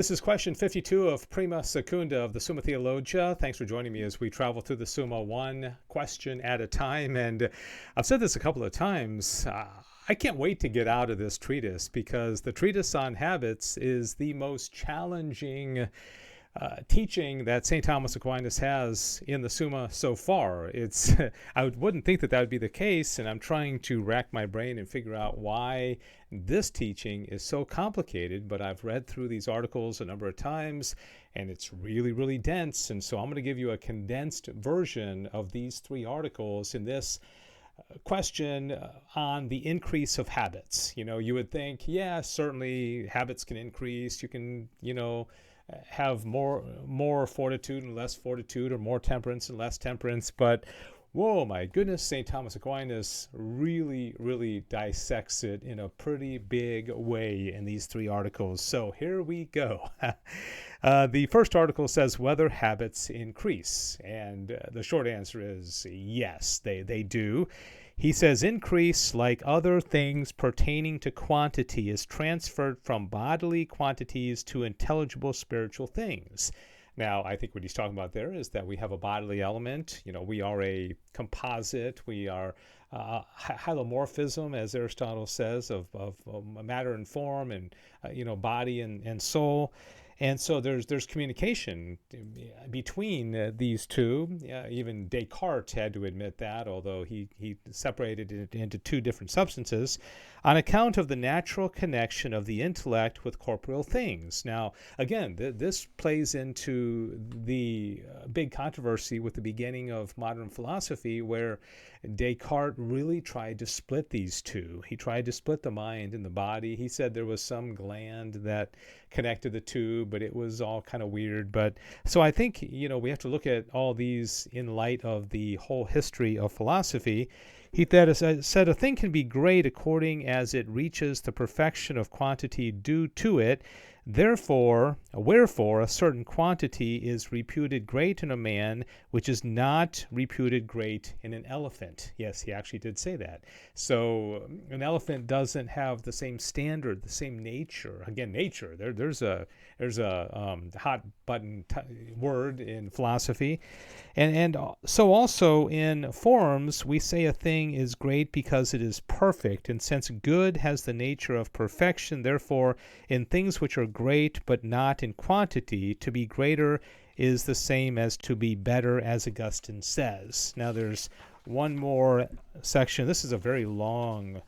This is question 52 of Prima Secunda of the Summa Theologia. Thanks for joining me as we travel through the Summa one question at a time. And I've said this a couple of times. I can't wait to get out of this treatise because the treatise on habits is the most challenging teaching that St. Thomas Aquinas has in the Summa so far. It's I wouldn't think that would be the case, and I'm trying to rack my brain and figure out why this teaching is so complicated, but I've read through these articles a number of times, and it's really, really dense, and so I'm going to give you a condensed version of these three articles in this question on the increase of habits. You would think, yeah, certainly habits can increase. You can, have more fortitude and less fortitude, or more temperance and less temperance. But whoa, my goodness, St. Thomas Aquinas really, really dissects it in a pretty big way in these three articles. So here we go. The first article says whether habits increase. And the short answer is yes, they do. He says increase, like other things pertaining to quantity, is transferred from bodily quantities to intelligible spiritual things. Now, I think what he's talking about there is that we have a bodily element. We are a composite. We are hylomorphism, as Aristotle says, of matter and form, and body and soul. And so there's communication between these two. Even Descartes had to admit that, although he separated it into two different substances, on account of the natural connection of the intellect with corporeal things. Now, again, this plays into the big controversy with the beginning of modern philosophy, where Descartes really tried to split these two. He tried to split the mind and the body. He said there was some gland that connected the two, but it was all kind of weird. But so I think, we have to look at all these in light of the whole history of philosophy. He said a thing can be great according as it reaches the perfection of quantity due to it. Wherefore a certain quantity is reputed great in a man, which is not reputed great in an elephant. Yes, he actually did say that. So an elephant doesn't have the same standard, the same nature. Again, nature. There's a hot button word in philosophy, and so also in forms we say a thing is great because it is perfect, and since good has the nature of perfection, therefore in things which are great but not in quantity, to be greater is the same as to be better, as Augustine says. Now there's one more section. This is a very long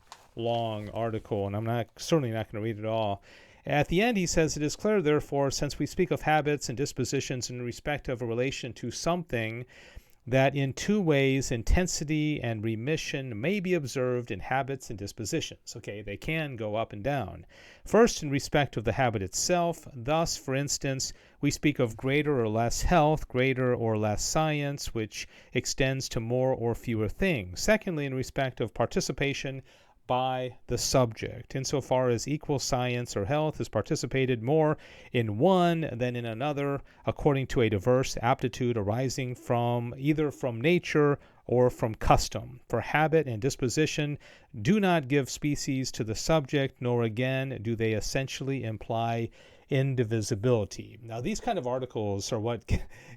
article, and I'm certainly not going to read it all. At the end, he says, it is clear, therefore, since we speak of habits and dispositions in respect of a relation to something, that in two ways intensity and remission may be observed in habits and dispositions. Okay, they can go up and down. First, in respect of the habit itself. Thus, for instance, we speak of greater or less health, greater or less science, which extends to more or fewer things. Secondly, in respect of participation by the subject, insofar as equal science or health is participated more in one than in another, according to a diverse aptitude arising either from nature or from custom. For habit and disposition do not give species to the subject, nor again do they essentially imply indivisibility. Now, these kind of articles are what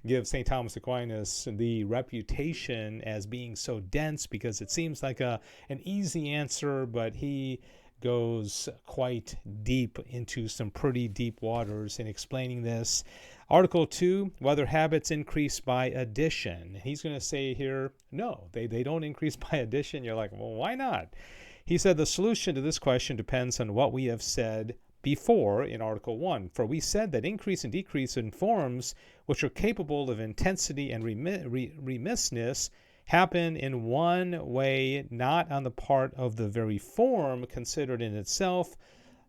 give St. Thomas Aquinas the reputation as being so dense, because it seems like an easy answer, but he goes quite deep into some pretty deep waters in explaining this. Article 2, whether habits increase by addition. He's going to say here, no, they don't increase by addition. You're like, well, why not? He said the solution to this question depends on what we have said before in Article 1. For we said that increase and decrease in forms which are capable of intensity and remissness happen in one way, not on the part of the very form considered in itself,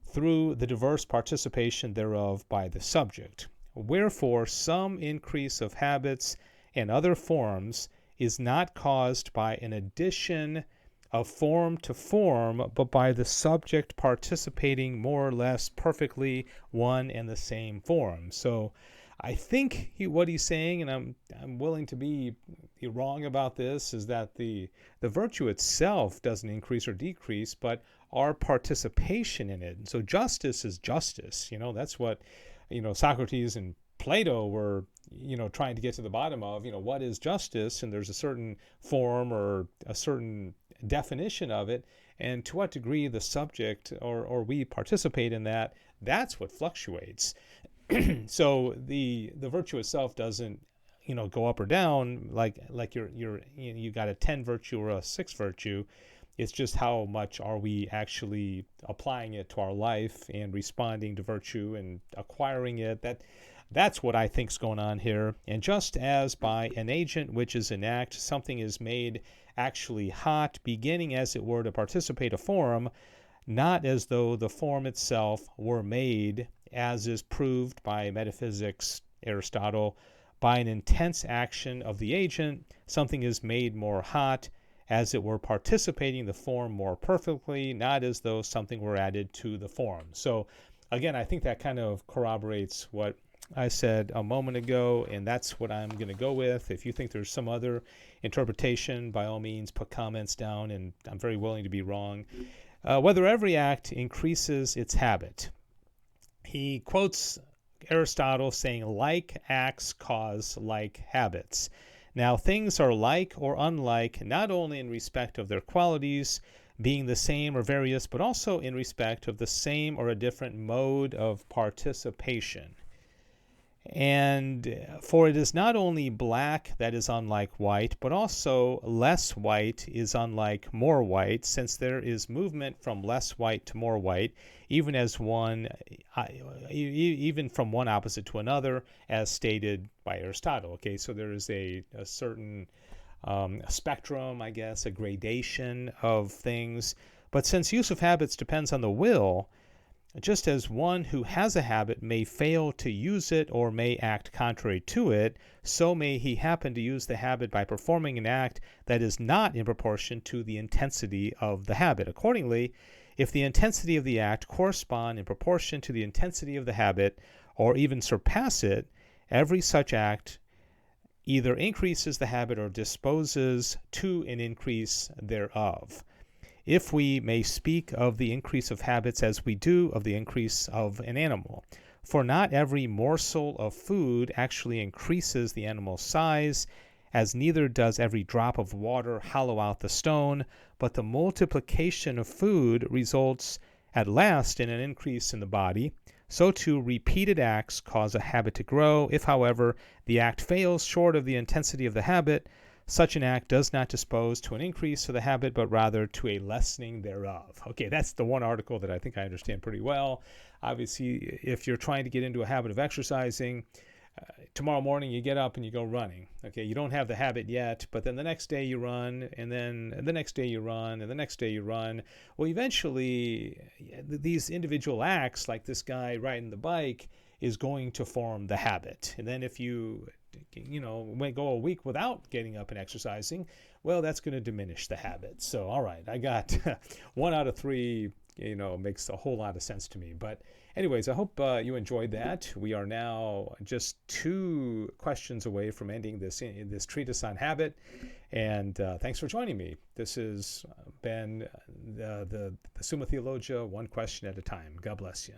through the diverse participation thereof by the subject. Wherefore some increase of habits and other forms is not caused by an addition of form to form, but by the subject participating more or less perfectly one and the same form. So I think what he's saying, and I'm willing to be wrong about this, is that the virtue itself doesn't increase or decrease, but our participation in it. And so justice is justice. That's what Socrates and Plato were, trying to get to the bottom of, what is justice, and there's a certain form or a certain definition of it, and to what degree the subject or we participate in that, that's what fluctuates. So the virtue itself doesn't, go up or down like you got a 10 virtue or a 6 virtue. It's just how much are we actually applying it to our life and responding to virtue and acquiring it. That's what I think is going on here. And just as by an agent, which is an act, something is made actually hot, beginning as it were to participate a form, not as though the form itself were made, as is proved by metaphysics, Aristotle, by an intense action of the agent, something is made more hot, as it were participating the form more perfectly, not as though something were added to the form. So again, I think that kind of corroborates what I said a moment ago, and that's what I'm going to go with. If you think there's some other interpretation, by all means, put comments down, and I'm very willing to be wrong. Whether every act increases its habit. He quotes Aristotle saying, like acts cause like habits. Now, things are like or unlike not only in respect of their qualities, being the same or various, but also in respect of the same or a different mode of participation. And for it is not only black that is unlike white, but also less white is unlike more white, since there is movement from less white to more white, even from one opposite to another, as stated by Aristotle. Okay, so there is a certain spectrum, I guess, a gradation of things. But since use of habits depends on the will, just as one who has a habit may fail to use it or may act contrary to it, so may he happen to use the habit by performing an act that is not in proportion to the intensity of the habit. Accordingly, if the intensity of the act correspond in proportion to the intensity of the habit, or even surpass it, every such act either increases the habit or disposes to an increase thereof. If we may speak of the increase of habits as we do of the increase of an animal. For not every morsel of food actually increases the animal's size, as neither does every drop of water hollow out the stone, but the multiplication of food results at last in an increase in the body. So too repeated acts cause a habit to grow. If, however, the act fails short of the intensity of the habit, such an act does not dispose to an increase of the habit, but rather to a lessening thereof. Okay, that's the one article that I think I understand pretty well. Obviously, if you're trying to get into a habit of exercising, tomorrow morning you get up and you go running. Okay, you don't have the habit yet, but then the next day you run, and then the next day you run, and the next day you run. Well, eventually, these individual acts, like this guy riding the bike, is going to form the habit. And then if you go a week without getting up and exercising, well, that's going to diminish the habit. So, all right, I got 1 out of 3, makes a whole lot of sense to me. But anyways, I hope you enjoyed that. We are now just 2 questions away from ending this treatise on habit. And thanks for joining me. This has been the Summa Theologia, one question at a time. God bless you.